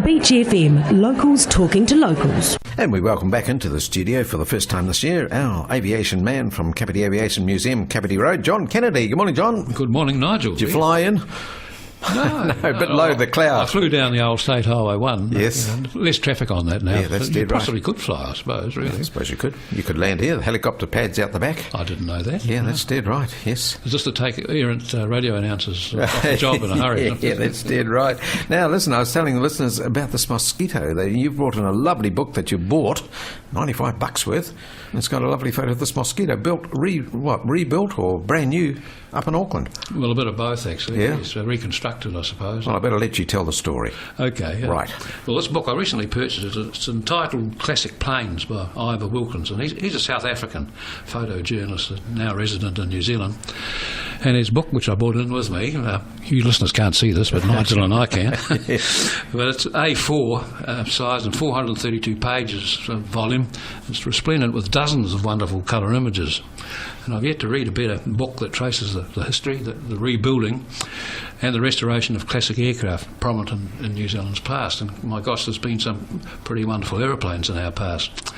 Beach FM, locals talking to locals. And we welcome back into the studio for the first time this year our aviation man from Kapiti Aviation Museum, Kapiti Road, John Kennedy. Good morning, John. Good morning, Nigel. Did you fly in? No, a bit low the cloud. I flew down the old State Highway 1. Yes. Less traffic on that now. Yeah, that's dead You right. possibly could fly, I suppose, really. I suppose you could. You could land here. The helicopter pad's out the back. I didn't know that. Yeah, that's dead right, yes. Is this to take errant radio announcers off the job in a hurry? Yeah, that's dead right. Now, listen, I was telling the listeners about this mosquito. You've brought in a lovely book that you bought, $95 worth. And it's got a lovely photo of this mosquito rebuilt or brand new up in Auckland. Well, a bit of both, actually. Yeah. Yes, reconstructed, I suppose. Well, I better let you tell the story. Okay. Right. Well, this book I recently purchased. It's entitled Classic Planes by Ivor Wilkinson. He's a South African photojournalist, now resident in New Zealand. And his book, which I brought in with me, you listeners can't see this, but Nigel and I can. But it's A4 size and 432 pages volume. It's resplendent with dozens of wonderful colour images. And I've yet to read a better book that traces the history, the rebuilding and the restoration of classic aircraft prominent in New Zealand's past. And my gosh, there's been some pretty wonderful aeroplanes in our past.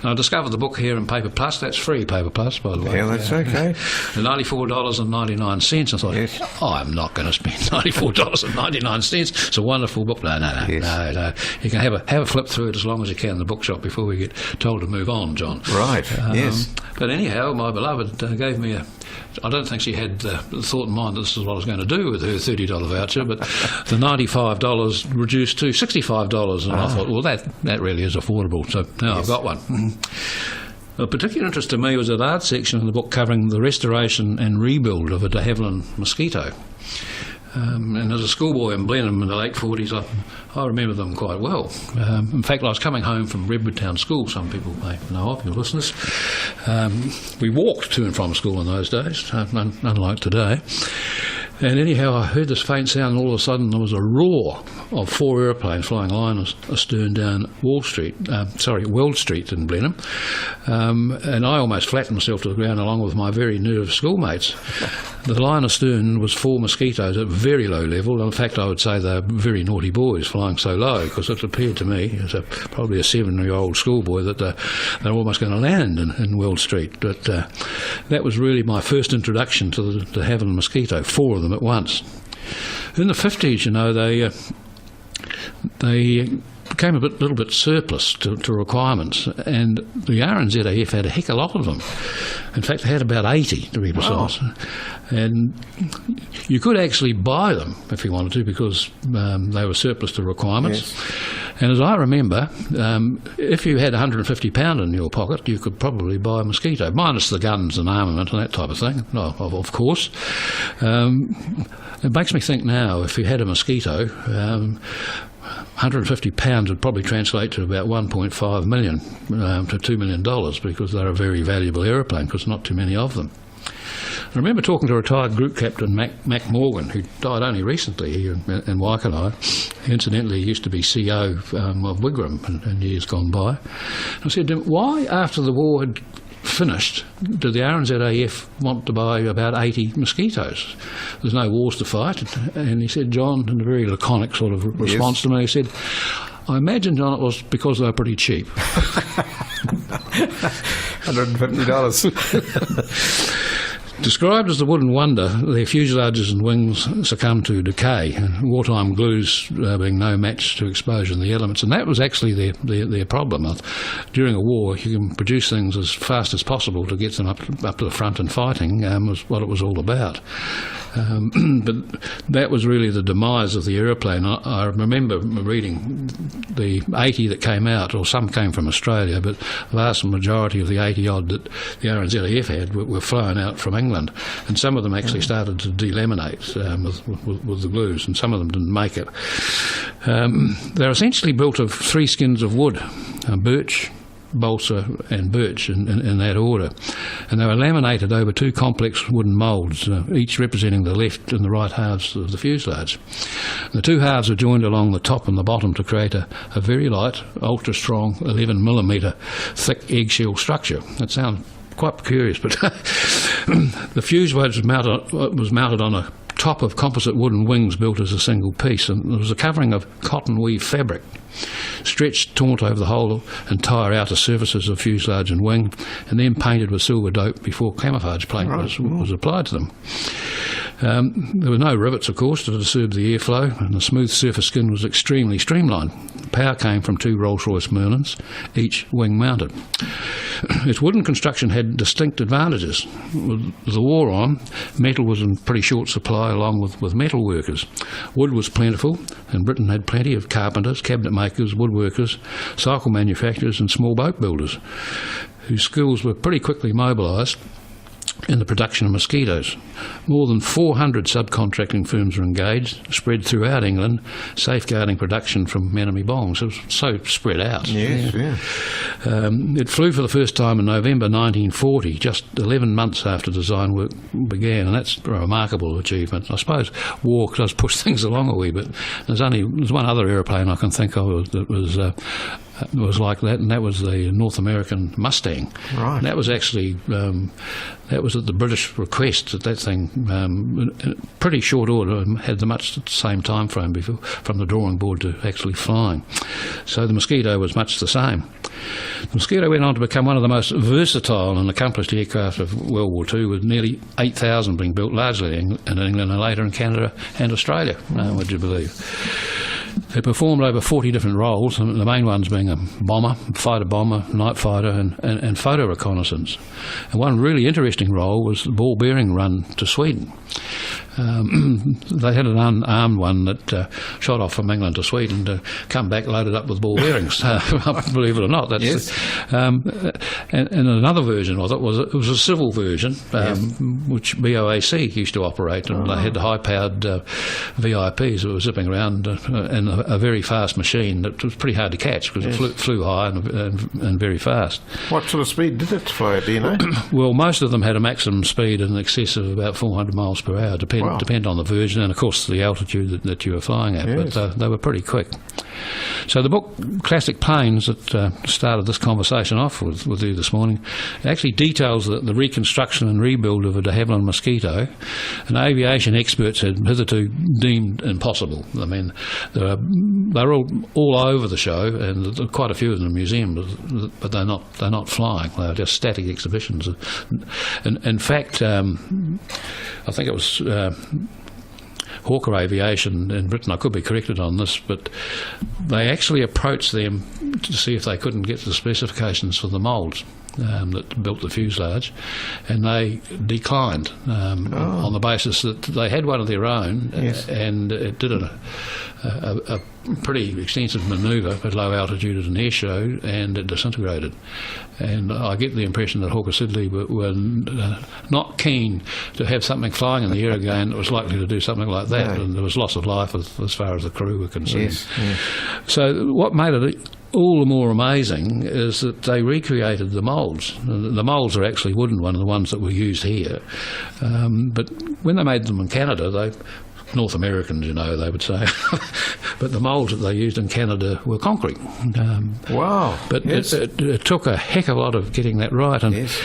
And I discovered the book here in Paper Plus. That's free, Paper Plus, by the way. Yeah, that's okay. $94.99. I thought, yes. I'm not going to spend $94.99. It's a wonderful book. No. Yes. No. You can have a flip through it as long as you can in the bookshop before we get told to move on, John. Right, yes. But anyhow, my beloved gave me I don't think she had the thought in mind that this is what I was going to do with her $30 voucher, but the $95 reduced to $65, and I thought, well, that really is affordable, so now I've got one. Of particular interest to me was that art section in the book covering the restoration and rebuild of a de Havilland mosquito. And as a schoolboy in Blenheim in the late 40s, I remember them quite well. In fact, I was coming home from Redwood Town School, some people may know of, your listeners. We walked to and from school in those days, unlike today. And anyhow, I heard this faint sound, and all of a sudden there was a roar of 4 aeroplanes flying line astern down Weld Street in Blenheim. And I almost flattened myself to the ground along with my very nervous schoolmates. The line astern was 4 mosquitoes at very low level. In fact, I would say they're very naughty boys flying so low, because it appeared to me, as probably a 7-year-old schoolboy, that they're almost going to land in Weld Street. But that was really my first introduction to the de Havilland mosquito, 4 of them at once. In the 50s, they became a little bit surplus to requirements, and the RNZAF had a heck of a lot of them. In fact, they had about 80 to be precise. Wow. And you could actually buy them if you wanted to, because they were surplus to requirements. Yes. And as I remember, if you had £150 in your pocket, you could probably buy a mosquito, minus the guns and armament and that type of thing, of course. It makes me think now, if you had a mosquito, £150 would probably translate to about $1.5 million to $2 million, because they're a very valuable aeroplane, because not too many of them. I remember talking to retired Group Captain Mac Morgan, who died only recently here in Waikanae. Incidentally, he used to be CO of Wigram in years gone by. I said to him, why, after the war had finished, did the RNZAF want to buy about 80 mosquitoes? There's no wars to fight. And he said, John, in a very laconic sort of response to me, he said, I imagine, John, it was because they were pretty cheap. $150. Described as the wooden wonder, their fuselages and wings succumbed to decay, and wartime glues being no match to exposure in the elements. And that was actually their problem. During a war, you can produce things as fast as possible to get them up to the front and fighting, was what it was all about. But that was really the demise of the aeroplane. I remember reading the 80 that came out, or some came from Australia, but the vast majority of the 80-odd that the RNZAF had were flown out from England, and some of them actually started to delaminate with the glues, and some of them didn't make it. They're essentially built of 3 skins of wood, birch, balsa and birch in that order, and they were laminated over 2 complex wooden moulds, each representing the left and the right halves of the fuselage. The 2 halves are joined along the top and the bottom to create a very light, ultra strong 11mm thick eggshell structure. That sounds quite curious, but the fuselage was mounted on a top of composite wooden wings built as a single piece, and there was a covering of cotton weave fabric stretched taut over the whole entire outer surfaces of fuselage and wing, and then painted with silver dope before camouflage paint was applied to them. There were no rivets, of course, to disturb the airflow, and the smooth surface skin was extremely streamlined. Power came from 2 Rolls-Royce Merlins, each wing-mounted. Its wooden construction had distinct advantages. With the war on, metal was in pretty short supply along with metal workers. Wood was plentiful, and Britain had plenty of carpenters, cabinet makers, woodworkers, cycle manufacturers and small boat builders, whose skills were pretty quickly mobilised in the production of mosquitoes. More than 400 subcontracting firms were engaged, spread throughout England, safeguarding production from enemy bombs. It was so spread out. Yes, yeah. It flew for the first time in November 1940, just 11 months after design work began, and that's a remarkable achievement. I suppose war does push things along a wee bit. There's one other aeroplane I can think of that was like that, and that was the North American Mustang. Right. And that was actually that was at the British request that thing, in pretty short order, had the much same time frame before, from the drawing board to actually flying. So the Mosquito was much the same. The Mosquito went on to become one of the most versatile and accomplished aircraft of World War II, with nearly 8,000 being built largely in England and later in Canada and Australia, would you believe. It performed over 40 different roles, the main ones being a bomber, fighter bomber, night fighter and photo reconnaissance. And one really interesting role was the ball bearing run to Sweden. They had an unarmed one that shot off from England to Sweden to come back loaded up with ball bearings. Believe it or not, that's yes. And another version of it was a civil version, which BOAC used to operate, and they had high-powered VIPs that were zipping around and a very fast machine that was pretty hard to catch because it flew high and very fast. What sort of speed did it fly at, do you know? Well, most of them had a maximum speed in excess of about 400 miles per hour, depend on the version and, of course, the altitude that you were flying at. Yes. But they were pretty quick. So the book Classic Planes that started this conversation off with you this morning actually details the reconstruction and rebuild of a de Havilland Mosquito, and aviation experts had hitherto deemed impossible. I mean, they're all over the show, and there are quite a few in the museum, but they're not flying. They're just static exhibitions. And in fact, I think it was Hawker Aviation in Britain, I could be corrected on this, but they actually approached them to see if they couldn't get the specifications for the moulds that built the fuselage, and they declined on the basis that they had one of their own. Yes. And it did a pretty extensive manoeuvre at low altitude at an air show, and it disintegrated. And I get the impression that Hawker Siddeley were not keen to have something flying in the air again that was likely to do something like that, and there was loss of life as far as the crew were concerned. Yes, yes. So what made it all the more amazing is that they recreated the moulds. The moulds are actually wooden, one of the ones that were used here. But when they made them in Canada, North Americans, they would say, but the moulds that they used in Canada were concrete. Wow. But yes. it took a heck of a lot of getting that right. And Yes.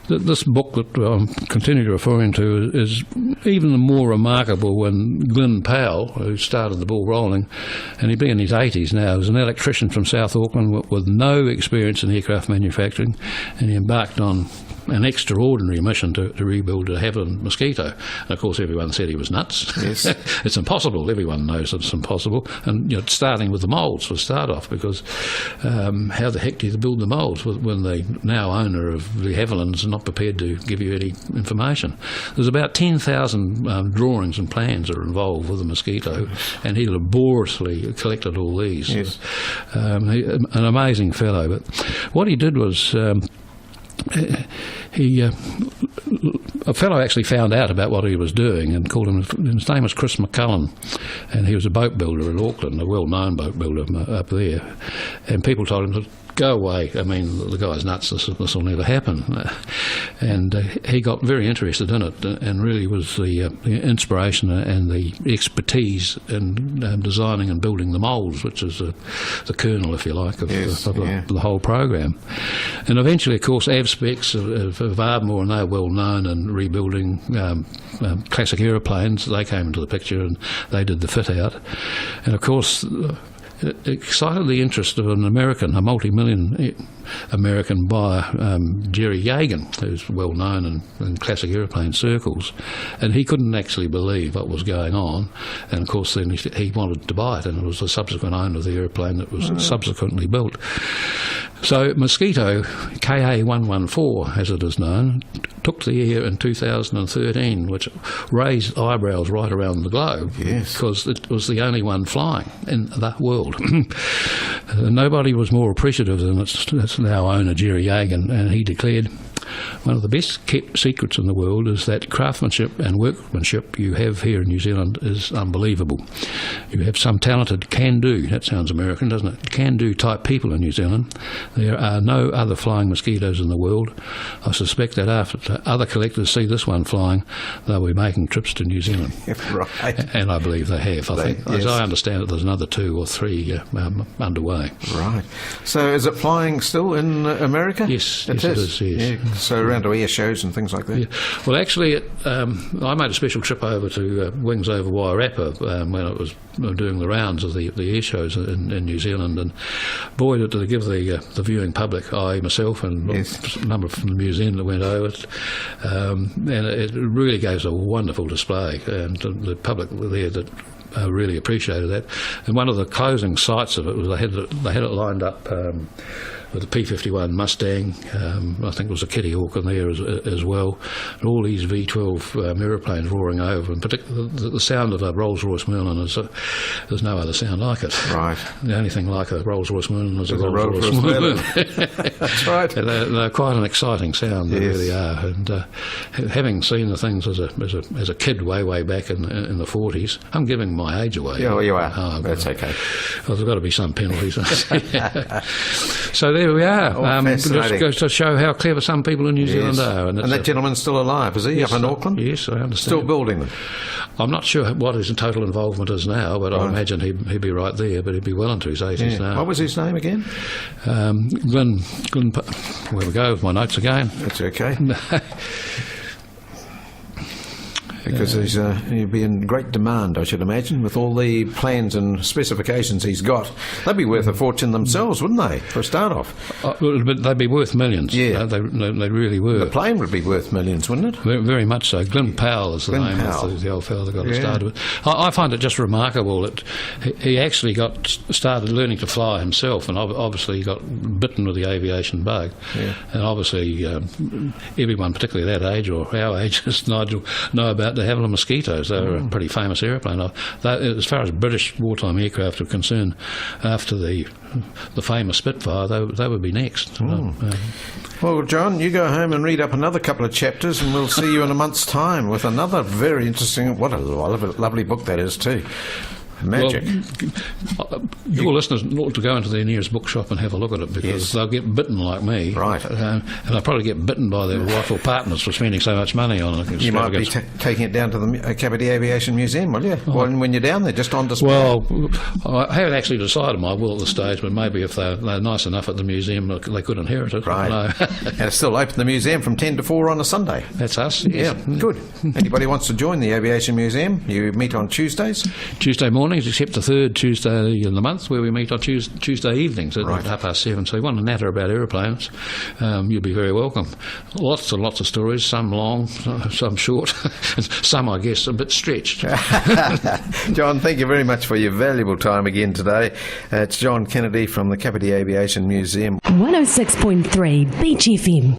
This book that I'm continuing referring to is even more remarkable when Glyn Powell, who started the ball rolling, and he'd be in his 80s now, was an electrician from South Auckland with no experience in aircraft manufacturing, and he embarked on an extraordinary mission to rebuild a de Havilland Mosquito. And of course everyone said he was nuts. Yes. It's impossible. Everyone knows that it's impossible. And starting with the moulds for start off, because how the heck do you build the moulds when the now owner of de Havilland's not prepared to give you any information? There's about 10,000 drawings and plans that are involved with the Mosquito, and he laboriously collected all these. Yes. An amazing fellow. But what he did was a fellow actually found out about what he was doing and called him. His name was Chris McCullen, and he was a boat builder in Auckland, a well-known boat builder up there. And people told him to go away. I mean, the guy's nuts. This will never happen. And he got very interested in it, and really was the inspiration and the expertise in designing and building the moulds, which is the kernel, if you like, of the whole program. And eventually, of course, AvSpecs of Ardmore, and they're well known in rebuilding classic aeroplanes. They came into the picture and they did the fit out. And of course, it excited the interest of an American, a multi-million American buyer, Jerry Yagan, who's well known in classic aeroplane circles, and he couldn't actually believe what was going on. And of course, then he wanted to buy it, and it was the subsequent owner of the aeroplane that was subsequently built. So Mosquito KA114, as it is known, took to the air in 2013, which raised eyebrows right around the globe, because it was the only one flying in the world. Nobody was more appreciative than its now owner, Jerry Yagan, and he declared, "One of the best kept secrets in the world is that craftsmanship and workmanship you have here in New Zealand is unbelievable. You have some talented can-do," that sounds American, doesn't it, can-do type people in New Zealand. There are no other flying mosquitoes in the world. I suspect that after other collectors see this one flying, they'll be making trips to New Zealand. Right. And I believe they have. I think, as I understand it, there's another 2 or 3 underway. Right. So is it flying still in America? Yes, it is. Yes. Yeah. So around to air shows and things like that? Yeah. Well, actually, I made a special trip over to Wings over Wairarapa when it was doing the rounds of the air shows in New Zealand, and boy, did they give the viewing public, I myself and a number from the museum that went over it, and it really gave a wonderful display, and the public there that really appreciated that. And one of the closing sights of it was they had it lined up with the P-51 Mustang. I think there was a Kitty Hawk in there as well. And all these V-12 aeroplanes roaring over, and particularly the sound of a Rolls-Royce Merlin there's no other sound like it. Right. The only thing like a Rolls-Royce Merlin is a Rolls-Royce Merlin. That's right. They're quite an exciting sound. They really are. And having seen the things as a kid way back in the 40s, I'm giving my age away. Yeah, well, you are. That's okay. Well, there's got to be some penalties. So there we are. Just goes to show how clever some people in New Zealand are. And that gentleman's still alive, is he? Yes, up in Auckland? Yes, I understand. Still building them? I'm not sure what his total involvement is now, but I imagine he'd be right there, but he'd be well into his 80s now. What was his name again? Glenn. Where we go with my notes again. That's okay. Because he'd be in great demand, I should imagine, with all the plans and specifications he's got. They'd be worth a fortune themselves, wouldn't they, for a start-off? But they'd be worth millions. Yeah. They really were. The plane would be worth millions, wouldn't it? Very much so. Glenn Powell is the name of the old fellow that got it started with. I find it just remarkable that he actually got started learning to fly himself, and obviously he got bitten with the aviation bug. Yeah. And obviously everyone, particularly that age or our age, as Nigel, know about the Havilland Mosquitoes. They were a pretty famous aeroplane. As far as British wartime aircraft are concerned, after the famous Spitfire, they would be next. Well, John, you go home and read up another couple of chapters, and we'll see you in a month's time with another very interesting, what a lovely book that is too. Magic. Well, your listeners ought to go into their nearest bookshop and have a look at it, because they'll get bitten like me. Right. And they'll probably get bitten by their wife or partners for spending so much money on it. You might be taking it down to the Kapiti Aviation Museum, will you? When you're down there, just on display. Well, I haven't actually decided my will at this stage, but maybe if they're nice enough at the museum, they could inherit it. Right. And it's still open, the museum, from 10 to 4 on a Sunday. That's us. Yes. Yeah, good. Anybody wants to join the Aviation Museum, you meet on Tuesdays? Tuesday mornings, except the third Tuesday in the month, where we meet on Tuesday evenings at 7:30. So you want to natter about aeroplanes, you'll be very welcome. Lots and lots of stories, some long, some short, and some, I guess, a bit stretched. John, thank you very much for your valuable time again today. It's John Kennedy from the Kapiti Aviation Museum. 106.3 Beach FM.